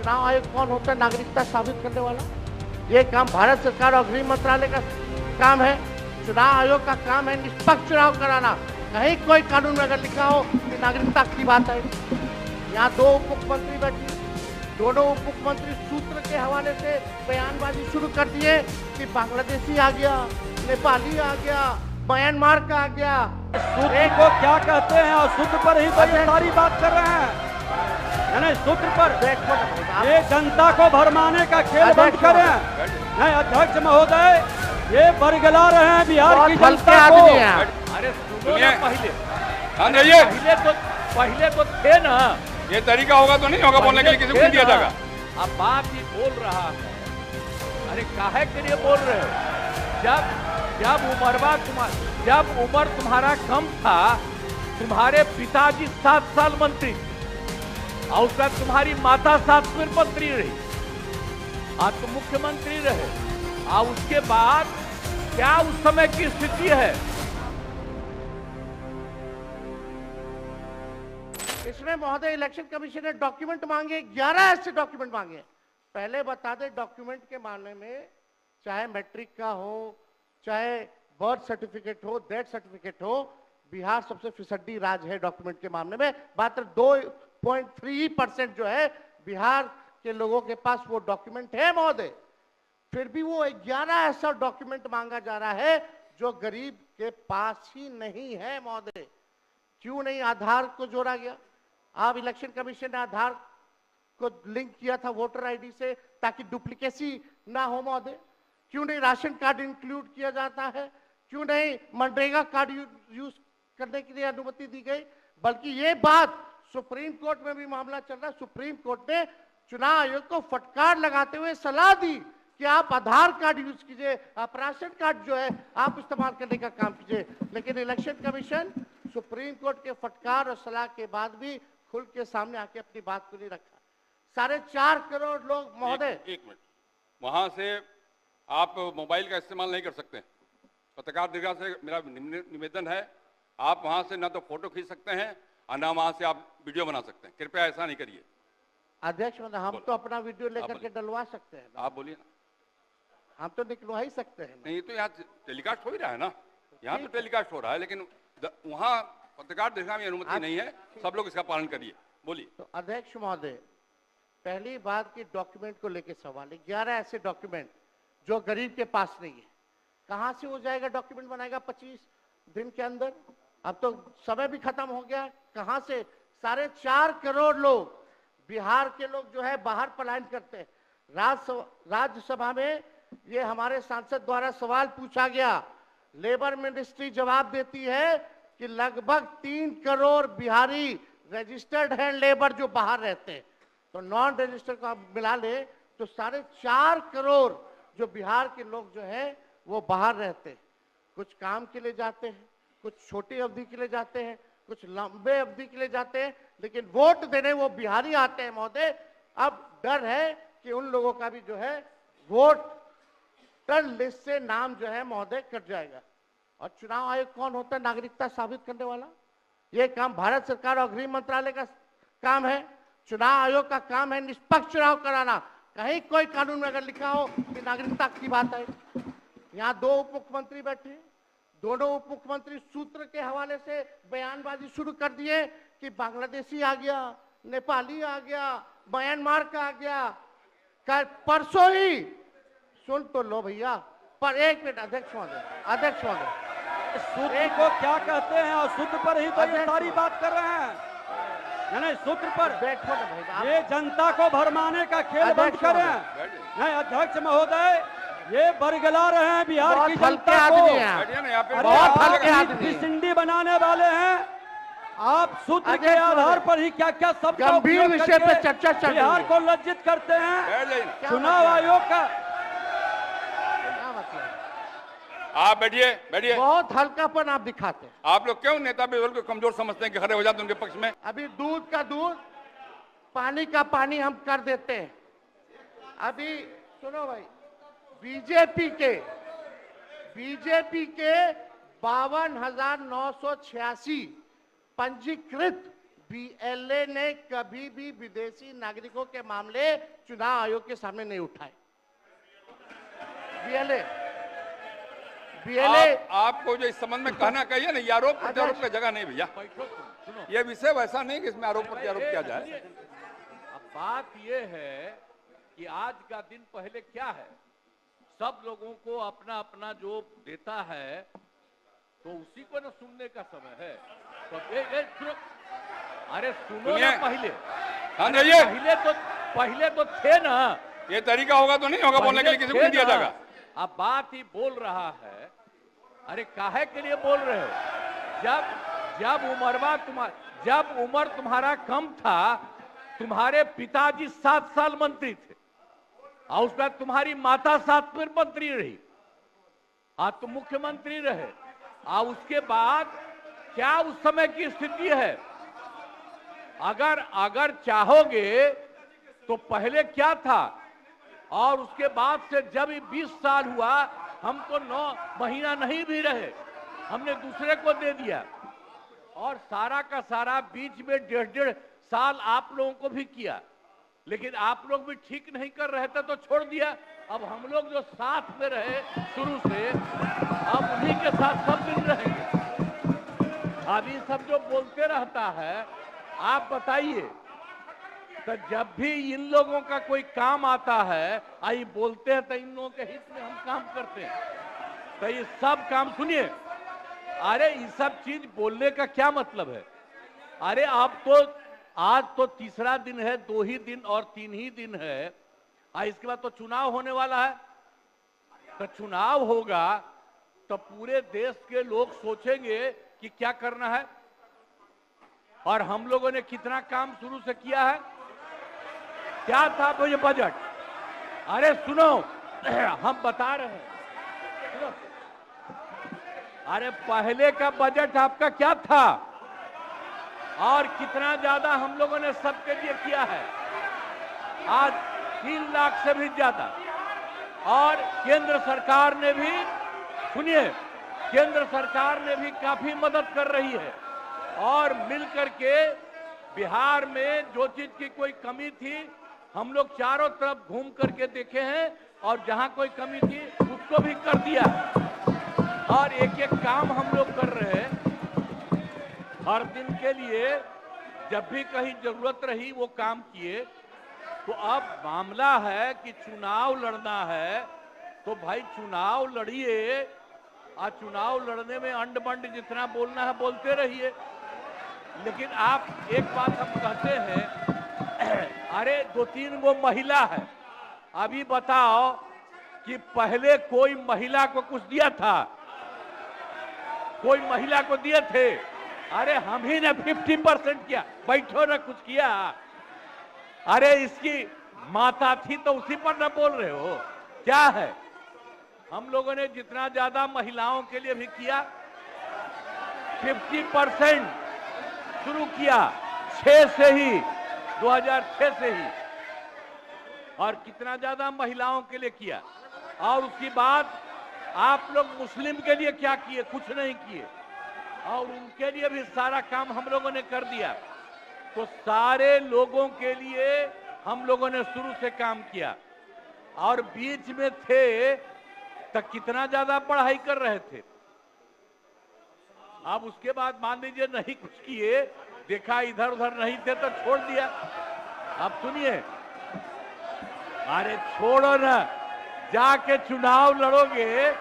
चुनाव आयोग कौन होता है नागरिकता साबित करने वाला? ये काम भारत सरकार और गृह मंत्रालय का काम है। चुनाव आयोग का काम है निष्पक्ष चुनाव कराना। कहीं कोई कानून में अगर लिखा हो कि नागरिकता की बात है। यहाँ दो उप मुख्यमंत्री बैठे, दोनों उप मुख्यमंत्री सूत्र के हवाले से बयानबाजी शुरू कर दिए कि बांग्लादेशी आ गया, नेपाली आ गया, म्यांमार का आ गया। सूत्र को क्या कहते हैं और सूत्र पर ही तो ये सारी बात कर रहे हैं। नहीं, सूत्र पर ये जनता को भरमाने का खेल बंद करें। नहीं अध्यक्ष महोदय, ये बरगला रहे हैं बिहार की जनता को। अरे पहले तो थे ना, ये तरीका होगा तो नहीं होगा बोलने के लिए, किसी को दिया जाएगा। अब बाप जी बोल रहा है, अरे काहे के लिए बोल रहे हो? जब उम्र तुम्हारा कम था, तुम्हारे पिताजी 7 साल मंत्री और उसका तुम्हारी माता 7 फिर मंत्री रही, आज तुम मुख्यमंत्री रहे। और उसके बाद क्या उस समय की स्थिति है? इसमें महोदय इलेक्शन कमीशन ने डॉक्यूमेंट मांगे, 11 ऐसे डॉक्यूमेंट मांगे। पहले बता दें, डॉक्यूमेंट के मामले में चाहे मैट्रिक का हो, चाहे बर्थ सर्टिफिकेट हो, डेथ सर्टिफिकेट हो, बिहार सबसे फिसड्डी राज्य है डॉक्यूमेंट के मामले में। मात्र 2.3% जो है बिहार के लोगों के पास वो डॉक्यूमेंट है महोदय। फिर भी वो 11 ऐसा डॉक्यूमेंट मांगा जा रहा है जो गरीब के पास ही नहीं है महोदय। क्यों नहीं आधार को जोड़ा गया? आप इलेक्शन कमीशन ने आधार को लिंक किया था वोटर आईडी से ताकि डुप्लीकेसी ना हो महोदय। क्यों नहीं राशन कार्ड इंक्लूड किया जाता है? क्यों नहीं मनरेगा कार्ड यूज करने के लिए अनुमति दी गई? बल्कि ये बात सुप्रीम कोर्ट में भी मामला चल रहा है। सुप्रीम कोर्ट ने चुनाव आयोग को फटकार लगाते हुए सलाह दी कि आप आधार कार्ड यूज कीजिए, आप राशन कार्ड जो है आप इस्तेमाल करने का काम कीजिए। लेकिन इलेक्शन कमीशन सुप्रीम कोर्ट के फटकार और सलाह के बाद भी खुल के सामने आके अपनी बात को नहीं रखा। 4.5 करोड़ लोग महोदय। एक मिनट, वहां से आप मोबाइल का इस्तेमाल नहीं कर सकते। पत्रकार दीर्घा से मेरा निवेदन है, आप वहां से ना तो फोटो खींच सकते हैं और ना वहां से आप वीडियो बना सकते हैं। कृपया ऐसा नहीं करिए। अध्यक्ष महोदय, हम तो अपना वीडियो लेकर के डलवा सकते हैं। आप बोलिए ना। हम तो निकलवा ही सकते हैं। नहीं, तो यहाँ टेलीकास्ट हो ही रहा है ना, यहाँ तो टेलीकास्ट हो रहा है, लेकिन वहाँ पत्रकार दीर्घा में अनुमति नहीं है। सब लोग इसका पालन करिए। बोलिए। तो अध्यक्ष महोदय, पहली बात की डॉक्यूमेंट को लेकर सवाल है। 11 ऐसे डॉक्यूमेंट जो गरीब के पास नहीं है, कहां से हो जाएगा? डॉक्यूमेंट बनाएगा 25 दिन के अंदर? अब तो समय भी खत्म हो गया। कहां से? 4.5 करोड़ लोग बिहार के लोग जो है बाहर पलायन करते हैं। राज्यसभा में ये हमारे सांसद द्वारा सवाल पूछा गया। लेबर मिनिस्ट्री जवाब देती है कि लगभग 3 करोड़ बिहारी रजिस्टर्ड हैं लेबर जो बाहर रहते हैं। तो नॉन रजिस्टर्ड को आप मिला ले तो 4.5 करोड़ जो बिहार के लोग जो हैं वो बाहर रहते हैं। कुछ काम के लिए जाते हैं, कुछ छोटी अवधि के लिए जाते हैं, कुछ लंबे अवधि के लिए जाते हैं, लेकिन वोट देने वो बिहारी आते हैं महोदय। अब डर है कि उन लोगों का भी जो है वोटर लिस्ट से नाम जो है महोदय कट जाएगा। और चुनाव आयोग कौन होता है नागरिकता साबित करने वाला? ये काम भारत सरकार और गृह मंत्रालय का काम है। चुनाव आयोग का काम है निष्पक्ष चुनाव कराना। कहीं कोई कानून में अगर लिखा हो कि नागरिकता की बात है। यहाँ दो उप मुख्यमंत्री बैठे, दोनों उप मुख्यमंत्री सूत्र के हवाले से बयानबाजी शुरू कर दिए कि बांग्लादेशी आ गया, नेपाली आ गया, म्यांमार का आ गया। कल परसों ही सुन तो लो भैया, पर एक मिनट अध्यक्ष महोदय, सूत्र को क्या कहते हैं और सूत्र पर ही तो ये सारी बात कर रहे हैं। नहीं, सूत्र पर बैठो ना भाई। ये जनता को भरमाने का खेल बंद करें। नहीं अध्यक्ष महोदय, ये बरगला रहे हैं बिहार की जनता को। सिंडी बनाने वाले हैं आप। सूत्र के आधार पर ही क्या क्या सब गंभीर विषय पे चर्चा चल रही है। बिहार को लज्जित करते हैं। चुनाव आयोग का आप बैठिए। बहुत हल्कापन आप दिखाते हैं। आप लोग क्यों नेता बिल्कुल को कमजोर समझते हैं कि खड़े हो जाते हैं उनके पक्ष में? अभी दूध का दूध, पानी का पानी हम कर देते हैं। अभी सुनो भाई, बीजेपी के 52,986 पंजीकृत बीएलए ने कभी भी विदेशी नागरिकों के मामले चुनाव आयोग के सामने नहीं उठाए। बीएलए आपको जो इस संबंध में कहना कहिए ना, ये आरोप प्रत्यारोप का जगह नहीं भैया। ये विषय वैसा नहीं कि इसमें आरोप प्रत्यारोप किया जाए। अब बात ये है कि आज का दिन पहले क्या है, सब लोगों को अपना अपना जो देता है तो उसी को ना सुनने का समय है। तो सुनो, अरे सुनो ना पहले। हाँ पहले तो थे ना। ये तरीका होगा तो नहीं होगा बोलने के लिए, किसी को नहीं दिया जाएगा। अब बात ही बोल रहा है। अरे काहे के लिए बोल रहे हो? जब उम्र तुम्हारा कम था, तुम्हारे पिताजी 7 साल मंत्री थे और उसके बाद तुम्हारी माता 7 फिर मंत्री रही, आज तुम मुख्यमंत्री रहे। और उसके बाद क्या उस समय की स्थिति है? अगर चाहोगे तो पहले क्या था और उसके बाद से जब 20 साल हुआ, हम तो 9 महीना नहीं भी रहे, हमने दूसरे को दे दिया। और सारा का सारा बीच में 1.5 साल आप लोगों को भी किया, लेकिन आप लोग भी ठीक नहीं कर रहे थे तो छोड़ दिया। अब हम लोग जो साथ में रहे शुरू से, अब उन्हीं के साथ सब दिन रहेंगे। अभी सब जो बोलते रहता है, आप बताइए, तो जब भी इन लोगों का कोई काम आता है, आई बोलते हैं तो इन लोगों के हित में हम काम करते हैं। तो ये सब काम सुनिए, अरे ये सब चीज बोलने का क्या मतलब है? अरे आप तो आज तो तीसरा दिन है, 2 ही दिन और 3 ही दिन है, इसके बाद तो चुनाव होने वाला है। तो चुनाव होगा तो पूरे देश के लोग सोचेंगे कि क्या करना है, और हम लोगों ने कितना काम शुरू से किया है। क्या था वो ये बजट? अरे सुनो, हम बता रहे हैं, सुनो। अरे पहले का बजट आपका क्या था और कितना ज्यादा हम लोगों ने सबके लिए किया है? आज 3 लाख से भी ज्यादा। और केंद्र सरकार ने भी, सुनिए, केंद्र सरकार ने भी काफी मदद कर रही है। और मिलकर के बिहार में जो चीज की कोई कमी थी, हम लोग चारों तरफ घूम करके देखे हैं, और जहां कोई कमी थी उसको भी कर दिया। और एक एक काम हम लोग कर रहे हैं हर दिन के लिए। जब भी कहीं जरूरत रही वो काम किए। तो अब मामला है कि चुनाव लड़ना है, तो भाई चुनाव लड़िए, और चुनाव लड़ने में अंड बंड जितना बोलना है बोलते रहिए। लेकिन आप एक बात हम कहते हैं, अरे 2-3 गो महिला है, अभी बताओ कि पहले कोई महिला को कुछ दिया था? कोई महिला को दिए थे? अरे हम ही ने 50% किया। बैठो ना, कुछ किया? अरे इसकी माता थी तो उसी पर ना बोल रहे हो? क्या है? हम लोगों ने जितना ज्यादा महिलाओं के लिए भी किया, 50% शुरू किया 6 से ही, 2006 से ही। और कितना ज्यादा महिलाओं के लिए किया। और उसके बाद आप लोग मुस्लिम के लिए क्या किए? कुछ नहीं किए। और उनके लिए भी सारा काम हम लोगों ने कर दिया। तो सारे लोगों के लिए हम लोगों ने शुरू से काम किया। और बीच में थे तो कितना ज्यादा पढ़ाई कर रहे थे। अब उसके बाद मान लीजिए नहीं कुछ किए, देखा इधर उधर नहीं थे तो छोड़ दिया। अब सुनिए, अरे छोड़ो ना, जाके चुनाव लड़ोगे,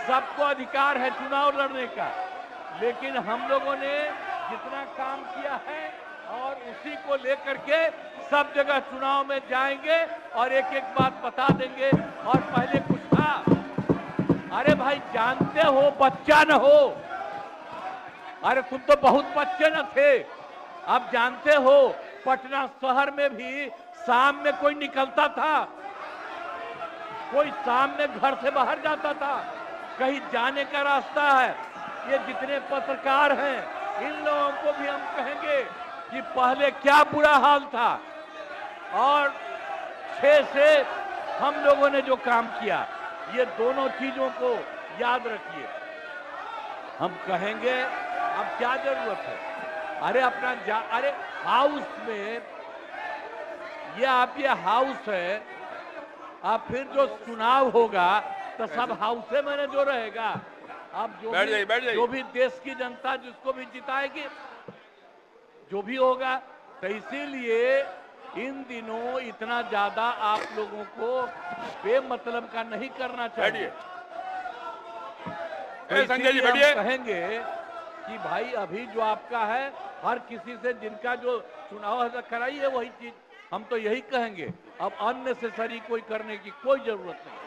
सबको अधिकार है चुनाव लड़ने का। लेकिन हम लोगों ने जितना काम किया है और उसी को लेकर के सब जगह चुनाव में जाएंगे और एक एक बात बता देंगे। और पहले कुछ था, अरे भाई जानते हो, बच्चा न हो, अरे तुम तो बहुत बच्चे न थे। अब जानते हो पटना शहर में भी शाम में कोई निकलता था, कोई शाम में घर से बाहर जाता था, कहीं जाने का रास्ता है। ये जितने पत्रकार हैं इन लोगों को भी हम कहेंगे कि पहले क्या बुरा हाल था और 6 से हम लोगों ने जो काम किया, ये दोनों चीजों को याद रखिए। हम कहेंगे अब क्या जरूरत है, अरे अरे हाउस में ये हाउस है, अब फिर जो चुनाव होगा तो सब हाउस में जो रहेगा। अब जो भी देश की जनता जिसको भी जिताएगी, जो भी होगा, तो इसीलिए इन दिनों इतना ज्यादा आप लोगों को बेमतलब का नहीं करना चाहिए। संजय जी हम कहेंगे कि भाई अभी जो आपका है, हर किसी से जिनका जो चुनाव कराइए वही चीज, हम तो यही कहेंगे। अब अननेसेसरी कोई करने की कोई जरूरत नहीं।